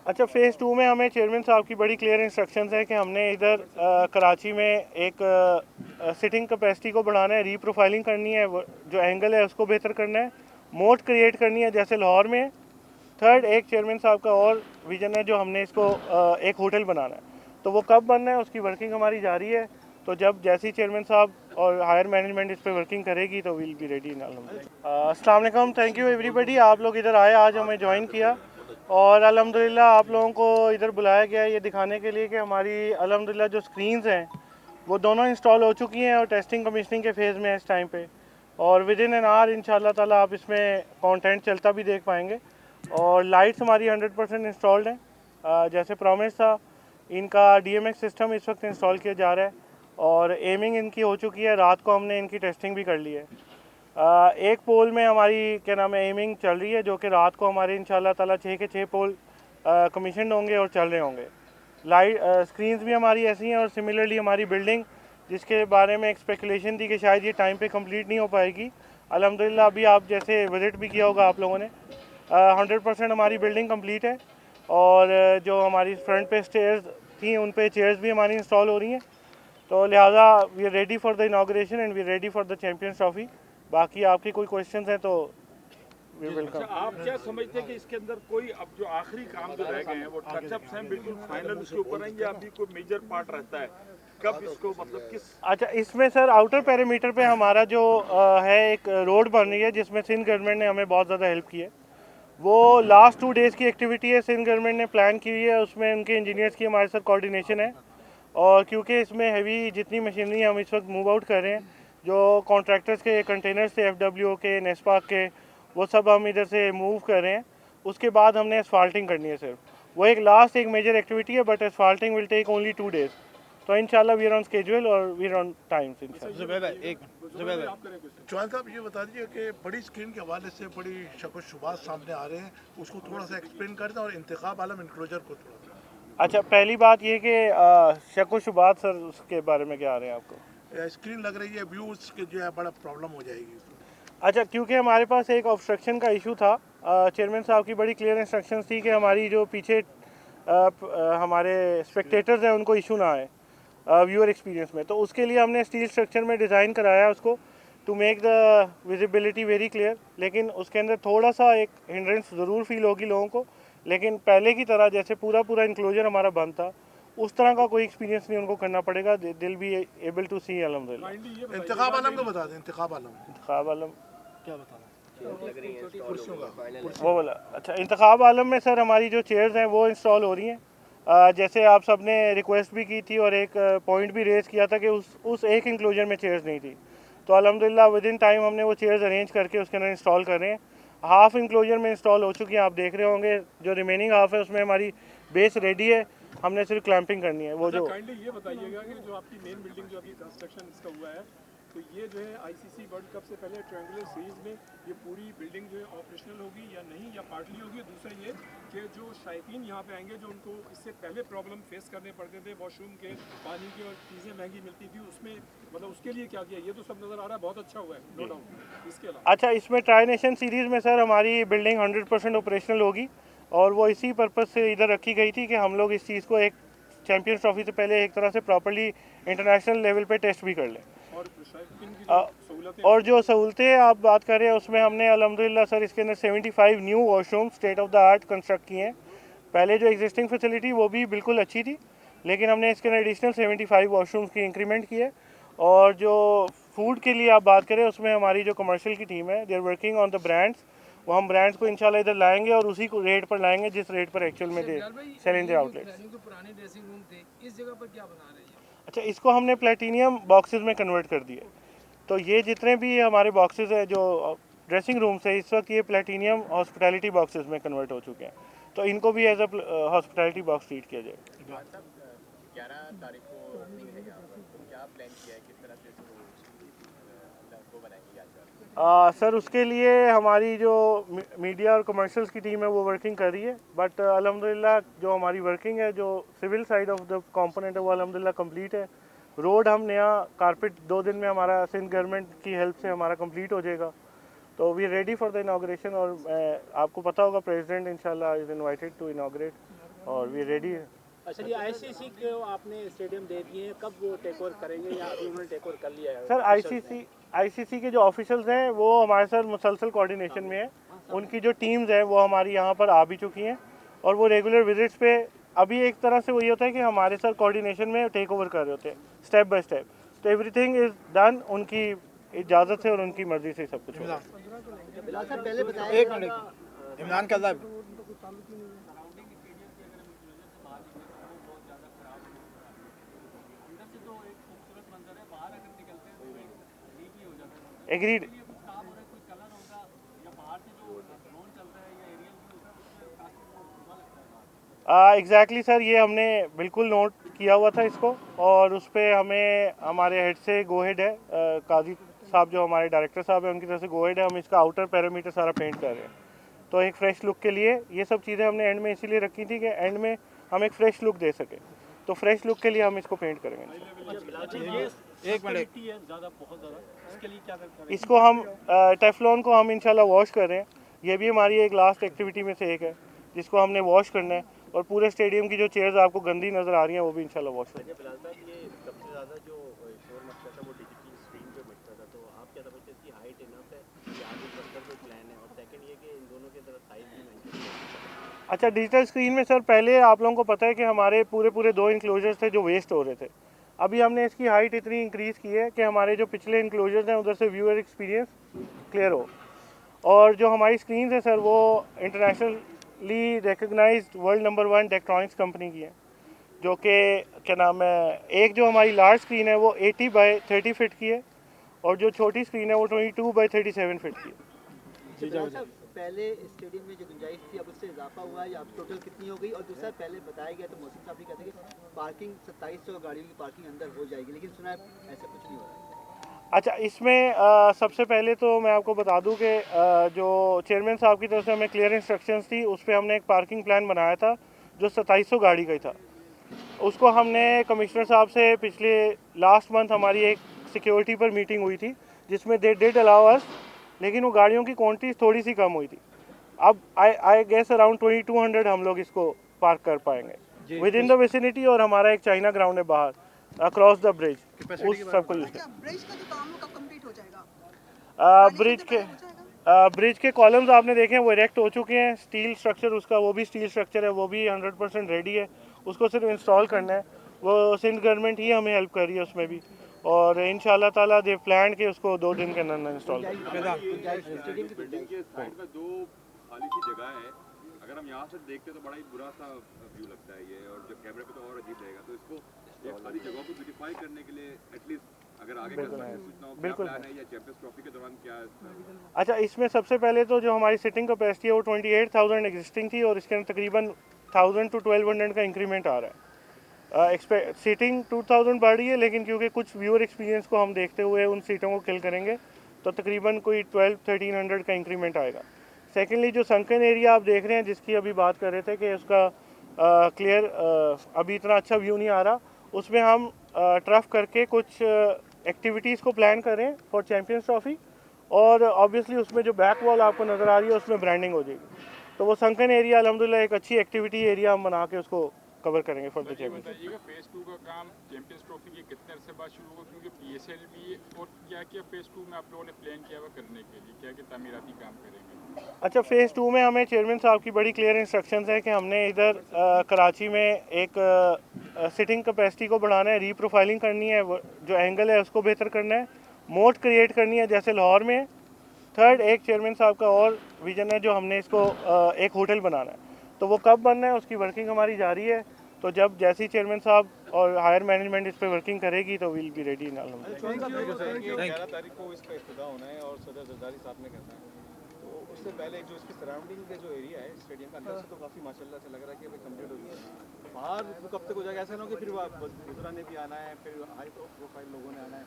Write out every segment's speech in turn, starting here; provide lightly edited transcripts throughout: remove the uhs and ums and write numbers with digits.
अच्छा, फ़ेज़ 2 में हमें चेयरमैन साहब की बड़ी क्लियर इंस्ट्रक्शंस है कि हमने इधर कराची में एक सिटिंग कैपेसिटी को बढ़ाना है, रीप्रोफाइलिंग करनी है, जो एंगल है उसको बेहतर करना है, मोड क्रिएट करनी है जैसे लाहौर में है। थर्ड, एक चेयरमैन साहब का और विजन है जो हमने इसको एक होटल बनाना है। तो वो कब बनना है उसकी वर्किंग हमारी जारी है। तो जब जैसी चेयरमैन साहब और हायर मैनेजमेंट इस पर वर्किंग करेगी तो विल बी रेडी इन अस्सलाम वालेकुम, थैंक यू एवरीबडी। आप लोग इधर आए, आज हमें ज्वाइन किया और अल्हम्दुलिल्लाह आप लोगों को इधर बुलाया गया है ये दिखाने के लिए कि हमारी अल्हम्दुलिल्लाह जो स्क्रीन्स हैं वो दोनों इंस्टॉल हो चुकी हैं और टेस्टिंग कमीशनिंग के फेज़ में है इस टाइम पे। और विद इन एन आवर इंशाल्लाह ताला आप इसमें कंटेंट चलता भी देख पाएंगे। और लाइट्स हमारी 100% इंस्टॉल्ड हैं जैसे प्रॉमिस था। इनका DMX सिस्टम इस वक्त इंस्टॉल किया जा रहा है और एमिंग इनकी हो चुकी है। रात को हमने इनकी टेस्टिंग भी कर ली है। एक पोल में हमारी क्या नाम है एमिंग चल रही है जो कि रात को हमारे इंशाल्लाह ताला 6 के 6 पोल कमीशन होंगे और चल रहे होंगे। लाइट स्क्रीन्स भी हमारी ऐसी हैं और सिमिलरली हमारी बिल्डिंग जिसके बारे में एक स्पेकुलेशन थी कि शायद ये टाइम पे कंप्लीट नहीं हो पाएगी, अल्हम्दुलिल्लाह अभी आप जैसे विज़िट भी किया होगा आप लोगों ने, 100% हमारी बिल्डिंग कंप्लीट है। और जो हमारी फ्रंट पे स्टेयर्स थी उन पे चेयर्स भी हमारी इंस्टॉल हो रही हैं। तो लिहाजा we are ready for the inauguration and we are ready for the Champions Trophy. बाकी आपकी कोई क्वेश्चंस हैं तो वी अच्छा, वेलकम। आप क्या समझते हैं कि इसके अंदर कोई अब जो आखिरी काम जो रह गए हैं वो टचअप्स हैं, बिल्कुल फाइनल उसके ऊपर हैं या अभी कोई मेजर पार्ट रहता है? कब इसको मतलब किस अच्छा, इसमें सर आउटर पेरीमीटर पे हमारा जो है एक रोड बन रही है जिसमें सिंध गवर्नमेंट ने हमें बहुत ज़्यादा हेल्प की है। वो लास्ट 2 डेज़ की एक्टिविटी है, सिंध गवर्नमेंट ने प्लान की हुई है, उसमें उनके इंजीनियर्स की हमारे साथ कोऑर्डिनेशन है। और क्योंकि इसमें हैवी जितनी मशीनरी हम इस वक्त मूव आउट कर रहे हैं, जो कॉन्ट्रैक्टर्स के कंटेनर्स थे FWO के, नेस्पाक के, वो सब हम इधर से मूव कर रहे हैं। उसके बाद हमने असफाल्टिंग करनी है सिर्फ, वो एक लास्ट एक मेजर एक्टिविटी है, but asphalting will take only 2 days. तो इंशाल्लाह वी आर ऑन स्केड्यूल और वी आर ऑन टाइम इंशाल्लाह। जुबैर भाई एक जुबैर भाई चौहान साहब ये बता दीजिए कि बड़ी स्क्रीन के हवाले से बड़ी शक व शुबात सामने आ रहे हैं, उसको थोड़ा सा एक्सप्लेन कर दें और इंतखाब आलम इंक्लोजर को थोड़ा अच्छा, पहली बात ये कि शक व शुबात सर उसके बारे में क्या आ रहे हैं आपको? स्क्रीन लग रही है, व्यूज़ के जो है बड़ा प्रॉब्लम हो जाएगी। अच्छा, क्योंकि हमारे पास एक ऑब्स्ट्रक्शन का इशू था, चेयरमैन साहब की बड़ी क्लियर इंस्ट्रक्शंस थी कि हमारी जो पीछे हमारे स्पेक्टेटर्स हैं उनको इशू ना आए व्यूअर एक्सपीरियंस में। तो उसके लिए हमने स्टील स्ट्रक्चर में डिज़ाइन कराया उसको to make the visibility very clear. लेकिन उसके अंदर थोड़ा सा एक हिंड्रेंस ज़रूर फील होगी लोगों को, लेकिन पहले की तरह जैसे पूरा पूरा इंक्लोजर हमारा बंद था उस तरह का कोई एक्सपीरियंस नहीं उनको करना पड़ेगा। दिल बी एबल टू सी अलहमदिल्ला। इंतखाब आलम का बता दें, इंतखाब आलम इंतखाब आलम क्या बताना कुर्सियों का वो बोला। अच्छा, इंतखाब आलम में सर हमारी जो चेयर्स हैं वो इंस्टॉल हो रही हैं। जैसे आप सब ने रिक्वेस्ट भी की थी और एक पॉइंट भी रेज़ किया था कि उस एक इंक्लोजर में चेयर्स नहीं थी। तो अल्हम्दुलिल्लाह विद इन टाइम हमने वो चेयर्स अरेंज करके उसके अंदर इंस्टॉल कर रहे हैं। हाफ़ इंक्लोजर में इंस्टॉल हो चुकी हैं, आप देख रहे होंगे। जो रिमेनिंग हाफ़ है उसमें हमारी बेस रेडी है, हमने सिर्फ क्लैंपिंग करनी है। वो जो काइंडली ये बताइएगा कि जो आपकी मेन बिल्डिंग जो अभी कंस्ट्रक्शन इसका हुआ है, तो ये जो है ICC वर्ल्ड कप से पहले ट्रायंगुलर सीरीज में ये पूरी बिल्डिंग जो है ऑपरेशनल होगी या नहीं, या पार्टली होगी? दूसरा ये कि जो शायकीन यहाँ पे आएंगे जो उनको इससे पहले प्रॉब्लम फेस करने पड़ते थे, वॉशरूम के, पानी की, और चीज़ें महंगी मिलती थी, उसमें मतलब उसके लिए क्या किया? ये तो सब नज़र आ रहा है, बहुत अच्छा हुआ है, नो डाउट। इसके अलावा अच्छा, इसमें ट्राई नेशन सीरीज़ में सर हमारी बिल्डिंग 100% ऑपरेशनल होगी और वो इसी पर्पज़ से इधर रखी गई थी कि हम लोग इस चीज़ को एक चैम्पियंस ट्रॉफी से पहले एक तरह से प्रॉपर्ली इंटरनेशनल लेवल पे टेस्ट भी कर लें। और शायकीन की जो सहूलतें और जो सहूलतें आप बात कर रहे हैं उसमें हमने अल्हम्दुलिल्लाह सर इसके अंदर 75 new washroom state of the art construct किए हैं। पहले जो एग्जिस्टिंग फैसिलिटी वो भी बिल्कुल अच्छी थी, लेकिन हमने इसके अंदर एडिशनल 75 वॉशरूम्स की इंक्रीमेंट की है। और जो फूड के लिए आप बात करें उसमें हमारी जो कमर्शियल की टीम है, they are working on the brands. वो हम ब्रांड्स को इंशाल्लाह इधर लाएंगे और उसी को रेट पर लाएंगे जिस रेट पर एक्चुअल में they sell in the outlets. जो पुराने ड्रेसिंग रूम थे इस जगह पर क्या बना रहे हैं? अच्छा, इसको हमने प्लेटिनियम बॉक्सेस में कन्वर्ट कर दिया। तो ये जितने भी हमारे बॉक्सेस हैं जो ड्रेसिंग रूम से इस वक्त ये प्लेटिनियम हॉस्पिटैलिटी बॉक्सेस में कन्वर्ट हो चुके हैं। तो इनको भी as a hospitality box treat किया जाए। 11 तारीख को ओपनिंग है यहाँ पर, तो क्या प्लान किया है, किस तरह से इसको बनाएंगे यादगार? सर उसके लिए हमारी जो मीडिया और कमर्शियल्स की टीम है वो वर्किंग कर रही है, बट अल्हम्दुलिल्लाह जो हमारी वर्किंग है जो civil side of the component है वो अल्हम्दुलिल्लाह कंप्लीट है। रोड हम नया कारपेट 2 दिन में हमारा सिंध गवर्नमेंट की हेल्प से हमारा कंप्लीट हो जाएगा। तो we ready for the inauguration. और आपको पता होगा प्रेसिडेंट इंशाल्लाह इज़ इनवाइटेड टू इनाग्रेट। और वी रेडी है। अच्छा, ये आईसीसी को आपने स्टेडियम दे दिए हैं, कब वो टेक ओवर करेंगे या अभी उन्होंने टेक ओवर कर लिया है? सर आईसीसी के जो ऑफिशियल्स हैं वो हमारे साथ मुसलसल कोऑर्डिनेशन में है। उनकी जो टीम्स हैं वो हमारी यहाँ पर आ भी चुकी हैं और वो रेगुलर विजिट्स पे अभी एक तरह से वही होता है कि हमारे साथ कोऑर्डिनेशन में टेक ओवर कर रहे होते हैं स्टेप बाय स्टेप। तो एवरीथिंग इज डन उनकी इजाज़त से और उनकी मर्जी से सब कुछ होगा। एक मिनट इमरान का एग्रीड। एग्जैक्टली सर, ये हमने बिल्कुल नोट किया हुआ था इसको और उस पर हमें हमारे हेड से गो हेड है, काजी साहब जो हमारे डायरेक्टर साहब हैं उनकी तरफ से गो हेड है। हम इसका आउटर पैरामीटर सारा पेंट कर रहे हैं। तो एक फ्रेश लुक के लिए ये सब चीज़ें हमने एंड में इसीलिए रखी थी कि एंड में हम एक फ्रेश लुक दे सकें। तो फ्रेश लुक के लिए हम इसको पेंट करेंगे। एक मिनट, इसको हम टेफ्लॉन को हम इंशाल्लाह वॉश कर रहे हैं। ये भी हमारी एक लास्ट एक्टिविटी में से एक है जिसको हमने वॉश करना है और पूरे स्टेडियम की जो चेयर्स आपको गंदी नज़र आ रही हैं वो भी इंशाल्लाह वॉश करेंगे। बिलाल साहब, ये सबसे ज़्यादा जो शोर मचता था वो डिजिटल स्क्रीन पे मचता था, तो आप क्या समझते हैं इसकी हाइट इनफ है या आगे बढ़कर कोई प्लान है? और सेकंड ये कि इन दोनों के तरफ साइज भी मेंशन है। अच्छा, डिजिटल स्क्रीन में सर पहले आप लोगों को पता है कि हमारे पूरे 2 इंक्लोजर्स थे जो वेस्ट हो रहे थे। अभी हमने इसकी हाइट इतनी इंक्रीज़ की है कि हमारे जो पिछले इंक्लोजर्स हैं उधर से व्यूअर एक्सपीरियंस क्लियर हो। और जो हमारी स्क्रीन है सर वो internationally recognised world number 1 Tektronix company की है, जो कि क्या नाम है, एक जो हमारी लार्ज स्क्रीन है वो 80 बाय 30 फीट की है और जो छोटी स्क्रीन है वो 22 बाय 37 फीट की है। पहले स्टेडियम में जो गुंजाइश थी अब उससे इजाफा हुआ है या अब टोटल कितनी हो गई? और दूसरा पहले बताया गया तो मौसम साहब भी कहते हैं कि पार्किंग 2700 गाड़ियों की पार्किंग अंदर हो जाएगी, लेकिन सुना है ऐसा कुछ नहीं हो रहा है। अच्छा, इसमें सबसे पहले तो मैं आपको बता दूं कि जो चेयरमैन साहब की तरफ से हमें क्लियर इंस्ट्रक्शंस थी उस पर हमने एक पार्किंग प्लान बनाया था जो 2700 गाड़ी का ही था। उसको हमने कमिश्नर साहब से पिछले लास्ट मंथ हमारी एक सिक्योरिटी पर मीटिंग हुई थी जिसमें दे डिड अलाउ अस, लेकिन वो गाड़ियों की क्वांटिटी थोड़ी सी कम हुई थी। अब आई गेस अराउंड 2200 हम लोग इसको पार्क कर पाएंगे विद इन द विसिनिटी। और हमारा एक चाइना ग्राउंड है बाहर अक्रॉस द ब्रिज, उस सबको यूज कर। ब्रिज का जो काम है कब कंप्लीट हो जाएगा? ब्रिज के कॉलम्स आपने देखे हैं वो इरेक्ट हो चुके हैं। स्टील स्ट्रक्चर उसका वो भी स्टील स्ट्रक्चर है, वो भी 100% रेडी है। उसको सिर्फ इंस्टॉल करना है। वो सिंध गवर्नमेंट ही हमें हेल्प कर रही है उसमें भी, और इंशाल्लाह ताला दे प्लान के उसको 2 दिन के अंदर इंस्टॉल कर। बिल्डिंग के साइड में 2 खाली सी जगह है, अगर हम यहाँ से देखते तो बड़ा ही बुरा सा व्यू लगता है ये, और जब कैमरे पे तो और अजीब रहेगा। तो इसको ये खाली जगह को ब्यूटीफाई करने के लिए एटलीस्ट अगर आगे सूचना हो क्या प्लान है या चैंपियंस ट्रॉफी के दौरान क्या है? अच्छा, इसमें सबसे पहले तो जो हमारी सिटिंग कैपेसिटी है वो 28,000 एग्जिस्टिंग थी और इसके अंदर तकरीबन 1000 to 1200 का इंक्रीमेंट आ रहा है। सीटिंग 2000 बढ़ रही है, लेकिन क्योंकि कुछ व्यूअर एक्सपीरियंस को हम देखते हुए उन सीटों को किल करेंगे तो तकरीबन कोई 1200-1300 का इंक्रीमेंट आएगा। सेकेंडली जो संकन एरिया आप देख रहे हैं जिसकी अभी बात कर रहे थे कि उसका क्लियर अभी इतना अच्छा व्यू नहीं आ रहा, उसमें हम टर्फ करके कुछ एक्टिविटीज़ को प्लान करें फॉर चैम्पियंस ट्रॉफी। और ऑब्वियसली उसमें जो बैक वॉल आपको नज़र आ रही है उसमें ब्रांडिंग हो जाएगी। तो वो संकन एरिया अल्हम्दुलिल्लाह एक अच्छी एक्टिविटी एरिया हम बना के उसको कवर करेंगे फॉर द चैंपियंस। बताइएगा फेज़ 2 का काम चैंपियंस ट्रॉफी के कितने अरसे बाद शुरू होगा, क्योंकि पीएसएल भी और क्या फेज़ 2 में आप लोगों ने प्लान किया हुआ करने के लिए, क्या तामीराती काम करेंगे? अच्छा, फेज़ 2 में हमें चेयरमैन साहब की बड़ी क्लियर इंस्ट्रक्शंस है कि हमने इधर कराची में एक सिटिंग कैपेसिटी को बढ़ाना है, रीप्रोफाइलिंग करनी है, जो एंगल है उसको बेहतर करना है, मोड क्रिएट करनी है जैसे लाहौर में। थर्ड, एक चेयरमैन साहब का और विजन है जो हमने इसको एक होटल बनाना है। तो वो कब बनना है उसकी वर्किंग हमारी जारी है। तो जब जैसे ही चेयरमैन साहब और हायर मैनेजमेंट इस पर वर्किंग करेगी तो विल बी रेडी इन। 11 तारीख को इसका इफ्तिताह होना है और सदर जरदारी साहब ने करना है, तो उससे पहले जो इसकी सराउंडिंग के जो एरिया है स्टेडियम का अंदर से तो काफ़ी माशाल्लाह से लग रहा है कि अभी कंप्लीट हो गया है। बाहर वो कब तक हो जाएगा? ऐसा ना हो कि फिर गुजरा ने भी आना है, फिर हाई प्रोफाइल लोगों ने आना है,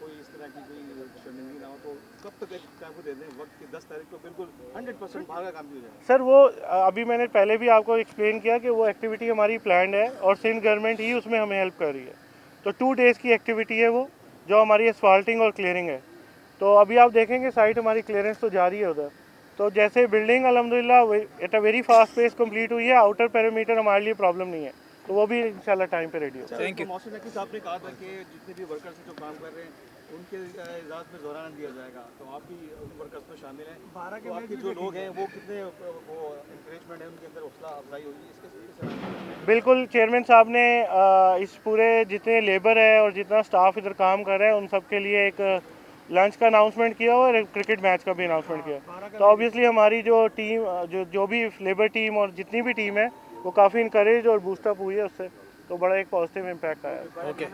कोई इस तरह की कोई शर्मिंदगी ना हो। तो कब तक एक आपको दे दें वक्त की 10 तारीख को बिल्कुल 100% बाहर का काम भी हो जाएगा? सर वो अभी मैंने पहले भी आपको एक्सप्लेन किया कि वो एक्टिविटी हमारी प्लान्ड है और सिंध गवर्नमेंट ही उसमें हमें हेल्प कर रही है। तो 2 डेज़ की एक्टिविटी है वो, जो हमारी एस्फाल्टिंग और क्लियरिंग है। तो अभी आप देखेंगे साइट हमारी क्लियरेंस तो जारी है उधर, तो जैसे बिल्डिंग अल्हम्दुलिल्लाह at a very fast pace complete हुई है, आउटर पेरीमीटर हमारे लिए प्रॉब्लम नहीं है, तो वो भी इंशाल्लाह टाइम पे रेडी हो। Thank you. मौसम नकवी साहब ने कहा था कि जितने भी वर्कर्स जो काम कर रहे हैं उनके इजाज़त में दौरान दिया जाएगा, तो आप भी उन वर्कर्स में शामिल हैं। तो आपके जो लोग हैं वो कितने वो इंकरेजमेंट है उनके अंदर हौसला अफजाई होगी इसके? बिल्कुल, चेयरमैन साहब ने इस पूरे जितने लेबर है और जितना स्टाफ इधर काम कर रहा है उन सब के लिए एक लंच का अनाउंसमेंट किया और एक क्रिकेट मैच का भी अनाउंसमेंट किया। तो ऑब्वियसली हमारी जो टीम जो भी लेबर टीम और जितनी भी टीम है वो काफ़ी इनकरेज और बूस्टअप हुई है उससे, तो बड़ा एक पॉजिटिव इम्पैक्ट आया है। ओके।